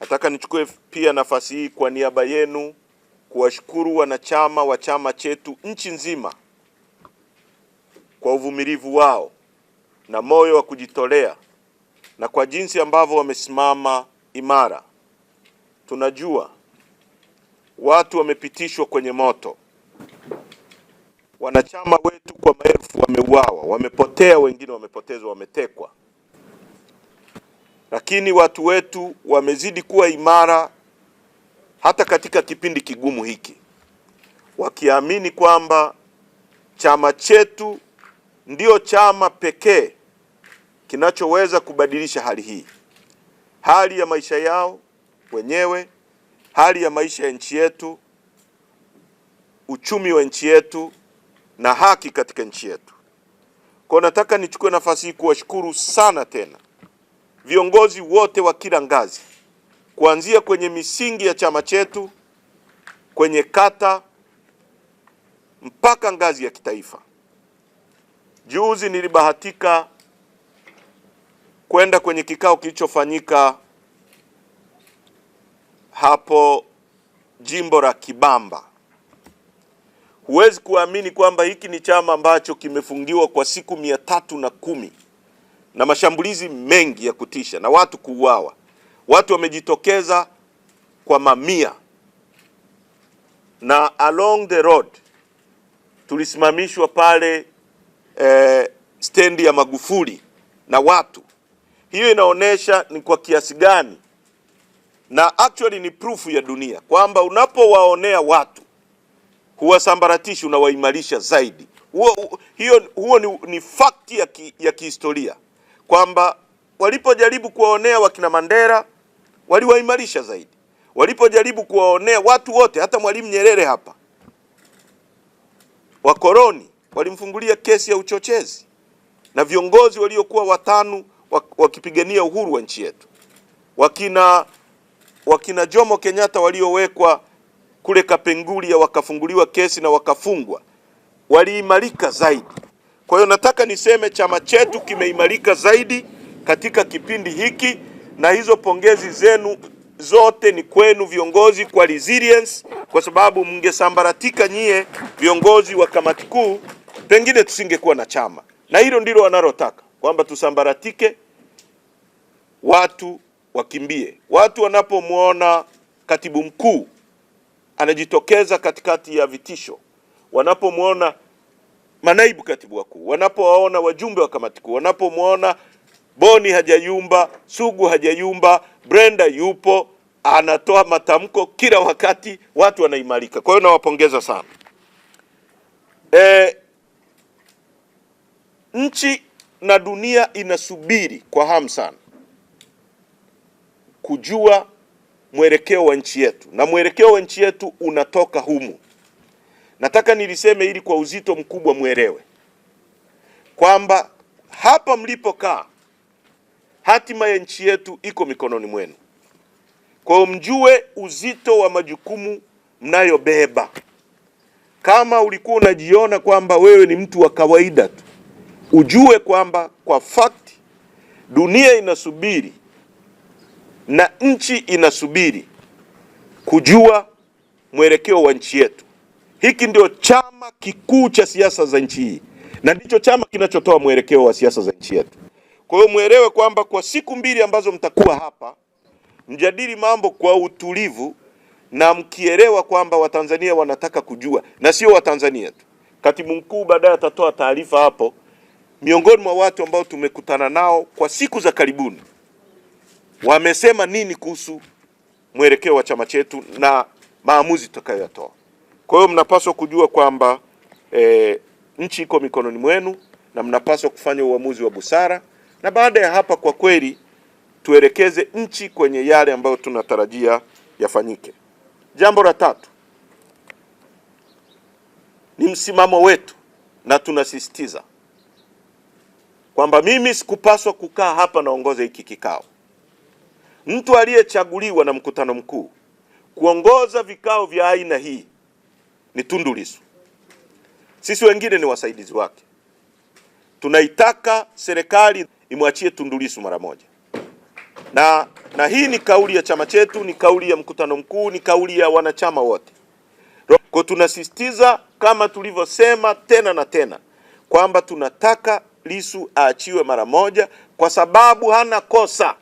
Nataka nichukue pia nafasi hii kwa niaba yenu kuwashukuru wanachama wa chama chetu nchi nzima kwa uvumilivu wao na moyo wa kujitolea na kwa jinsi ambavyo wamesimama imara. Tunajua watu wamepitishwa kwenye moto. Wanachama wetu kwa maelfu wameuawa, wamepotea, wengine wamepotezwa, wametekwa. Lakini watu wetu wamezidi kuwa imara hata katika kipindi kigumu hiki, wakiamini kwamba chama chetu ndio chama pekee kinachoweza kubadilisha hali hii, hali ya maisha yao wenyewe, hali ya maisha ya nchi yetu, uchumi wa nchi yetu na haki katika nchi yetu. Kwa nataka nichukue nafasi hii kuwashukuru sana tena viongozi wote wa kila ngazi, kuanzia kwenye misingi ya chama chetu, kwenye kata mpaka ngazi ya kitaifa. Juzi nilibahatika kwenda kwenye kikao kilichofanyika hapo jimbo la Kibamba. Huwezi kuamini kwamba hiki ni chama ambacho kimefungiwa kwa siku 310 na mashambulizi mengi ya kutisha na watu kuuawa. Watu wamejitokeza kwa mamia, na along the road tulisimamishwa pale stendi ya Magufuli na watu. Hiyo inaonesha ni kwa kiasi gani, na actually ni proof ya dunia kwamba unapowaonea watu huwasambaratishi, unawaimarisha zaidi. Huo ni fact ya kihistoria kwamba walipojaribu kuwaonea wakina Mandela waliwaimarisha zaidi. Walipojaribu kuwaonea watu wote, hata Mwalimu Nyerere hapa, wakoloni walimfungulia kesi ya uchochezi, na viongozi waliokuwa watano wakipigania uhuru wa nchi yetu, wakina Jomo Kenyatta waliowekwa kule Kapenguria wakafunguliwa kesi na wakafungwa, waliimarika zaidi. Kwa hiyo nataka niseme chama chetu kimeimarika zaidi katika kipindi hiki, na hizo pongezi zenu zote ni kwenu viongozi kwa resilience, kwa sababu mngesambaratika nyie viongozi wa kamati kuu, pengine tusingekuwa na chama. Na hilo ndilo wanalotaka, kwamba tusambaratike, watu wakimbie. Watu wanapomwona katibu mkuu anajitokeza katikati ya vitisho, wanapomwona manaibu katibu wakuu, wanapowaona wajumbe wa kamati kuu, wanapomwona Boni hajayumba, Sugu hajayumba, Brenda yupo, anatoa matamko kila wakati, watu wanaimarika. Kwa hiyo nawapongeza sana. Nchi na dunia inasubiri kwa hamu sana kujua mwelekeo wa nchi yetu, na mwelekeo wa nchi yetu unatoka humu. Nataka niliseme ili kwa uzito mkubwa muelewe kwamba hapa mlipokaa hatima ya nchi yetu iko mikononi mwenu. Kwa hiyo mjue uzito wa majukumu mnayobeba. Kama ulikuwa unajiona kwamba wewe ni mtu wa kawaida tu, ujue kwamba kwa fact dunia inasubiri na nchi inasubiri kujua mwelekeo wa nchi yetu. Hiki ndio chama kikuu cha siasa za nchi hii, na ndicho chama kinachotoa mwelekeo wa siasa za nchi yetu. Kwa hiyo muelewe kwamba kwa siku mbili ambazo mtakuwa hapa, mjadili mambo kwa utulivu, na mkielewa kwamba Watanzania wanataka kujua, na sio Watanzania tu. Katibu mkuu baadaye atatoa taarifa hapo, miongoni mwa watu ambao tumekutana nao kwa siku za karibuni wamesema nini kuhusu mwelekeo wa chama chetu na maamuzi tutakayotoa. Kwa hiyo mnapaswa kujua kwamba nchi iko mikononi mwenu na mnapaswa kufanya uamuzi wa busara, na baada ya hapa kwa kweli tuelekeze nchi kwenye yale ambayo tunatarajia yafanyike. Jambo la tatu ni msimamo wetu, na tunasisitiza kwamba mimi sikupaswa kukaa hapa naongoza hiki kikao. Mtu aliyechaguliwa na mkutano mkuu kuongoza vikao vya aina hii ni Tundu Lissu. Sisi wengine ni wasaidizi wake. Tunaitaka serikali imwachie Tundu Lissu mara moja. Na na hii ni kauli ya chama chetu, ni kauli ya mkutano mkuu, ni kauli ya wanachama wote. Kwa tunasisitiza kama tulivyosema tena na tena kwamba tunataka Lissu aachiwe mara moja kwa sababu hana kosa.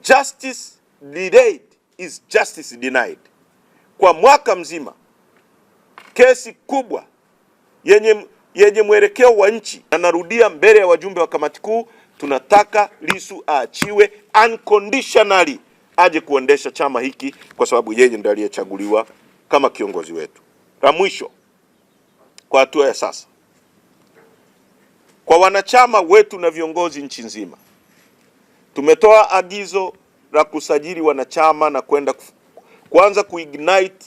Justice delayed is justice denied. Kwa mwaka mzima kesi kubwa yenye mwelekeo wa nchi, na narudia mbele ya wajumbe wa kamati kuu, tunataka Lissu aachiwe unconditionally aje kuendesha chama hiki kwa sababu yeye ndiye aliyechaguliwa kama kiongozi wetu. La mwisho, kwa hatua ya sasa, kwa wanachama wetu na viongozi nchi nzima, tumetoa agizo la kusajili wanachama na kwenda kuanza kuignite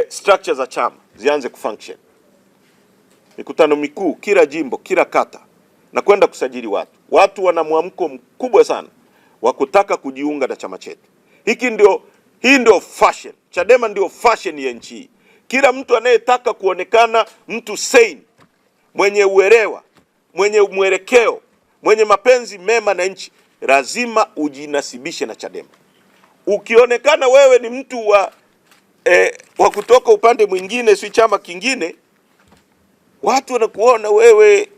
structure za chama zianze kufunction. Mikutano mikuu kila jimbo, kila kata, na kwenda kusajili watu. Watu wana mwamko mkubwa sana wa kutaka kujiunga na chama chetu. Hii ndio fashion. Chadema ndio fashion ya nchi. Kila mtu anayetaka kuonekana mtu sane, mwenye uelewa, mwenye mwelekeo, mwenye mapenzi mema na nchi, lazima ujinasibishe na Chadema. Ukionekana wewe ni mtu wa kutoka upande mwingine, si chama kingine, watu wanakuona wewe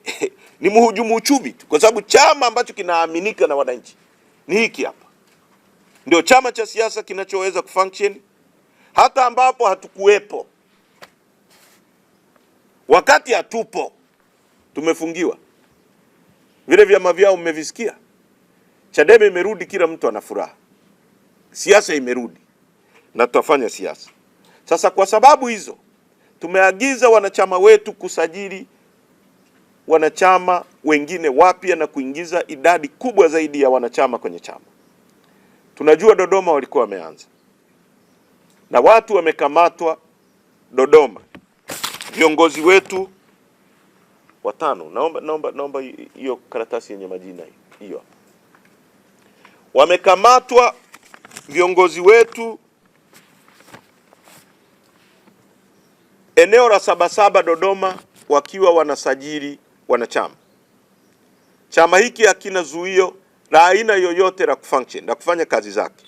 ni mhujumu uchumi tu, kwa sababu chama ambacho kinaaminika na wananchi ni hiki hapa. Ndio chama cha siasa kinachoweza kufunction hata ambapo hatukuwepo. Wakati hatupo tumefungiwa. Vile vyama vyao mmevisikia. Chadema imerudi, kila mtu ana furaha. Siasa imerudi na tutafanya siasa. Sasa kwa sababu hizo tumeagiza wanachama wetu kusajili wanachama wengine wapya na kuingiza idadi kubwa zaidi ya wanachama kwenye chama. Tunajua Dodoma walikuwa wameanza na watu wamekamatwa Dodoma. Viongozi wetu watano, naomba hiyo karatasi yenye majina hiyo. Wamekamatwa viongozi wetu eneo la Sabasaba Dodoma wakiwa wanasajili wanachama. Chama hiki hakina zuio la aina yoyote la kufunction na kufanya kazi zake.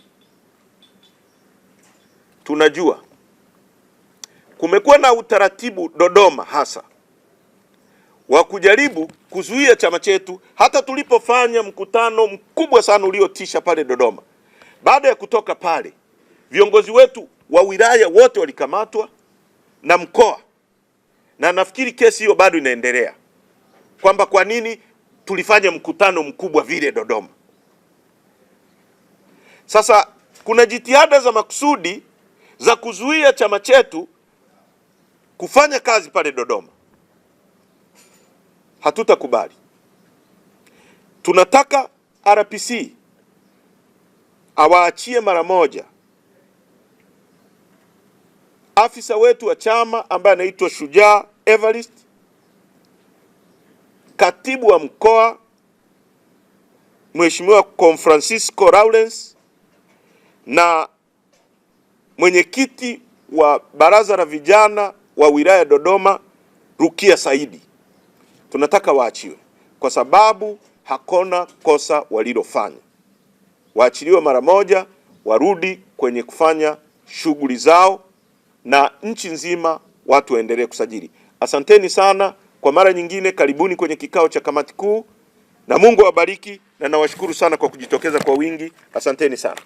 Tunajua kumekuwa na utaratibu Dodoma hasa wa kujaribu kuzuia chama chetu, hata tulipofanya mkutano mkubwa sana uliotisha pale Dodoma. Baada ya kutoka pale, viongozi wetu wa wilaya wote walikamatwa na mkoa, na nafikiri kesi hiyo bado inaendelea, kwamba kwa nini tulifanya mkutano mkubwa vile Dodoma. Sasa kuna jitihada za makusudi za kuzuia chama chetu kufanya kazi pale Dodoma. Hatutakubali. Tunataka RPC awaachie mara moja afisa wetu wa chama ambaye anaitwa Shujaa Evarist, katibu wa mkoa Mheshimiwa Francisco Lawrence, na mwenyekiti wa baraza la vijana wa wilaya Dodoma Rukia Saidi. Tunataka waachiwe kwa sababu hakuna kosa walilofanya. Waachiliwe mara moja, warudi kwenye kufanya shughuli zao, na nchi nzima watu waendelee kusajili. Asanteni sana kwa mara nyingine, karibuni kwenye kikao cha kamati kuu, na Mungu awabariki, na nawashukuru sana kwa kujitokeza kwa wingi. Asanteni sana.